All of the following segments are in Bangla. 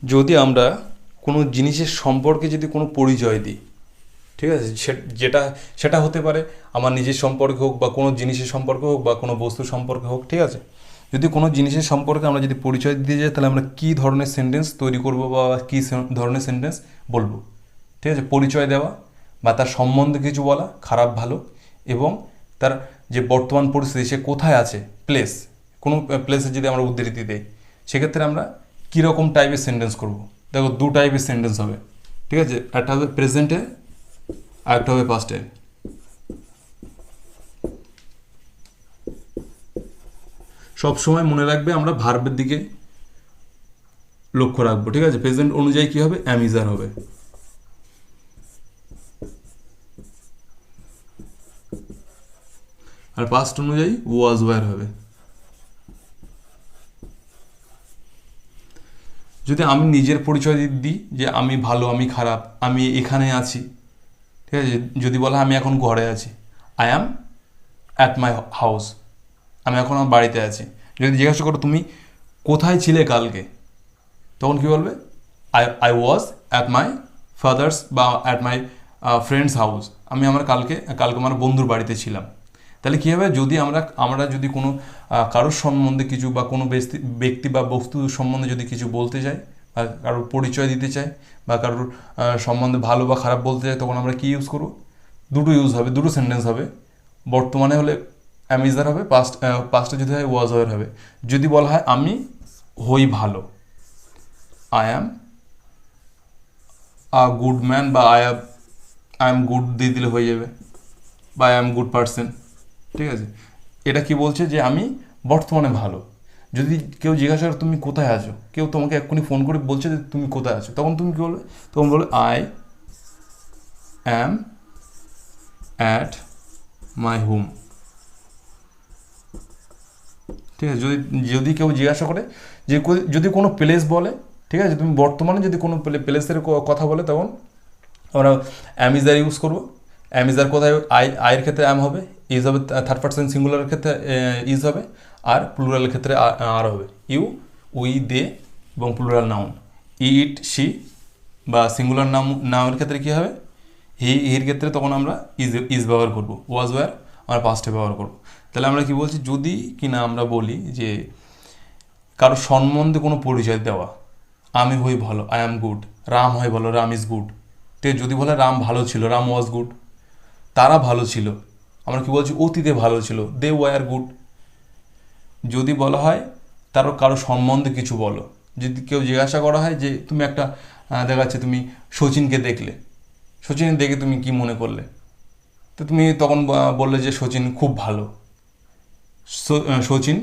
যদি আমরা কোনো জিনিসের সম্পর্কে যদি কোনো পরিচয় দিই, ঠিক আছে, সেটা হতে পারে আমার নিজের সম্পর্কে হোক বা কোনো জিনিসের সম্পর্কে হোক বা কোনো বস্তুর সম্পর্কে হোক, ঠিক আছে। যদি কোনো জিনিসের সম্পর্কে আমরা যদি পরিচয় দিতে যাই তাহলে আমরা কী ধরনের সেন্টেন্স তৈরি করব বা কী ধরনের সেন্টেন্স বলবো, ঠিক আছে। পরিচয় দেওয়া বা তার সম্বন্ধে কিছু বলা, খারাপ ভালো, এবং তার যে বর্তমান পরিস্থিতি, সে কোথায় আছে, প্লেস, কোনো প্লেসে যদি আমরা উদ্ধৃতি দেই, সেক্ষেত্রে আমরা কীরকম টাইপের সেন্টেন্স করব। দেখো, দু টাইপের সেন্টেন্স হবে, ঠিক আছে। একটা হবে প্রেজেন্টে আর একটা হবে পাস্টে। সবসময় মনে রাখবে আমরা ভার্বের দিকে লক্ষ্য রাখবো, ঠিক আছে। প্রেজেন্ট অনুযায়ী কী হবে, অ্যাম ইজ আর হবে, আর পাস্ট অনুযায়ী ওয়াজ ওয়্যার হবে। যদি আমি নিজের পরিচয় দিই যে আমি ভালো, আমি খারাপ, আমি এখানে আছি, ঠিক আছে। যদি বলা আমি এখন ঘরে আছি, I am at my house, আমি এখন আমার বাড়িতে আছি। যদি জিজ্ঞাসা করো তুমি কোথায় ছিলে কালকে, তখন কী বলবে, I was at my father's বা অ্যাট মাই ফ্রেন্ডস হাউস, আমি আমার কালকে আমার বন্ধুর বাড়িতে ছিলাম। তাহলে কী হবে, যদি আমরা যদি কোনো কারোর সম্বন্ধে কিছু বা কোনো ব্যক্তি বা বস্তু সম্বন্ধে যদি কিছু বলতে চাই বা কারোর পরিচয় দিতে চাই বা কারোর সম্বন্ধে ভালো বা খারাপ বলতে চাই, তখন আমরা কী ইউজ করব, দুটো ইউজ হবে, দুটো সেন্টেন্স হবে। বর্তমানে হলে অ্যাম ইজ আর হবে, পাস্টে যদি হয় ওয়াজ ওয়্যার হবে। যদি বলা হয় আমি হই ভালো, I am a good man বা আই এম গুড দিয়ে দিলে হয়ে যাবে, বা আই এম গুড পারসন, ঠিক আছে। এটা কি বলছে যে আমি বর্তমানে ভালো। যদি কেউ জিজ্ঞাসা করে তুমি কোথায় আছো, কেউ তোমাকে এক্ষুনি ফোন করে বলছে যে তুমি কোথায় আছো, তখন তুমি কী বলবে, তখন বলবে I am at my home, ঠিক আছে। যদি কেউ জিজ্ঞাসা করে যে যদি কোনো প্লেস বলে, ঠিক আছে, তুমি বর্তমানে যদি কোনো প্লেসের কথা বলে, তখন আমরা অ্যামিজার ইউজ করবো। অ্যামিজার কোথায়, আয়ের ক্ষেত্রে অ্যাম হবে, ইজ হবে থার্ড পার্সন সিঙ্গুলারের ক্ষেত্রে ইজ হবে, আর প্লুরালের ক্ষেত্রে আর হবে। ইউ, উই, দে এবং প্লুরাল নাউন ইট, সি বা সিঙ্গুলার নাউনের ক্ষেত্রে কী হবে, হির ক্ষেত্রে তখন আমরা ইজ ব্যবহার করবো। ওয়াজ ওয়্যার আমরা পাস্টে ব্যবহার করবো। তাহলে আমরা কি বলছি, যদি কিনা আমরা বলি যে কারো সম্বন্ধে কোনো পরিচয় দেওয়া, আমি হই ভালো, আই অ্যাম গুড, রাম হয় ভালো, রাম ইজ গুড, ঠিক। যদি বলে রাম ভালো ছিল, রাম ওয়াজ গুড, তারা ভালো ছিল, আমরা কি বলছি, অতীতে ভালো ছিল, দে ওয়ার গুড। যদি বলা হয় কারো সম্বন্ধে কিছু বলো, যদি কেউ জিজ্ঞাসা করা হয় যে তুমি একটা দেখা যাচ্ছে তুমি সচিনকে দেখলে, সচিন দেখে তুমি কি মনে করলে, তো তুমি তখন বললে যে সচিন খুব ভালো, Sachin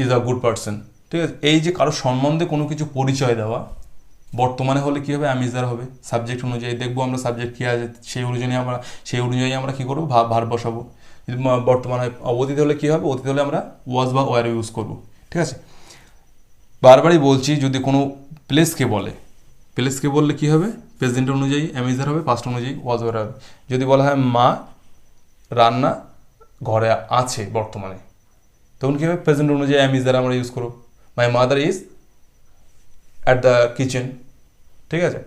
is a good person, ঠিক আছে। এই যে কারো সম্বন্ধে কোনো কিছু পরিচয় দেওয়া, বর্তমানে হলে কী হবে, অ্যামিজার হবে। সাবজেক্ট অনুযায়ী দেখবো আমরা সাবজেক্ট কী আছে, সেই অনুযায়ী আমরা কী করবো, ভার বসাবো। যদি বর্তমানে অতীত হলে কী হবে, অতীত হলে আমরা ওয়াজ বা ওয়ার ইউজ করবো, ঠিক আছে। বারবারই বলছি, যদি কোনো প্লেসকে বললে কী হবে, প্রেজেন্ট অনুযায়ী অ্যামিজার হবে, পাস্ট অনুযায়ী ওয়াজ ওয়ার হবে। যদি বলা হয় মা রান্না ঘরে আছে বর্তমানে, তখন কী হবে, প্রেজেন্ট অনুযায়ী অ্যামিজার আমরা ইউজ করবো, my mother is at the kitchen, ঠিক আছে।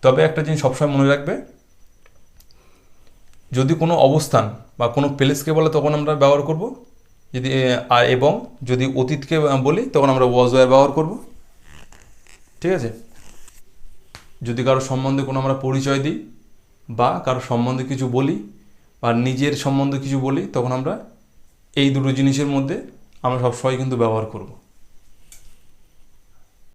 তবে একটা জিনিস সবসময় মনে রাখবে, যদি কোনো অবস্থান বা কোনো প্লেসকে বলে তখন আমরা ব্যবহার করব, যদি এবং যদি অতীতকে বলি তখন আমরা ওয়াজ ওয়্যার ব্যবহার করব, ঠিক আছে। যদি কারো সম্বন্ধে কোনো আমরা পরিচয় দিই বা কারো সম্বন্ধে কিছু বলি বা নিজের সম্বন্ধে কিছু বলি, তখন আমরা এই দুটো জিনিসের মধ্যে আমরা সবসময় কিন্তু ব্যবহার করব।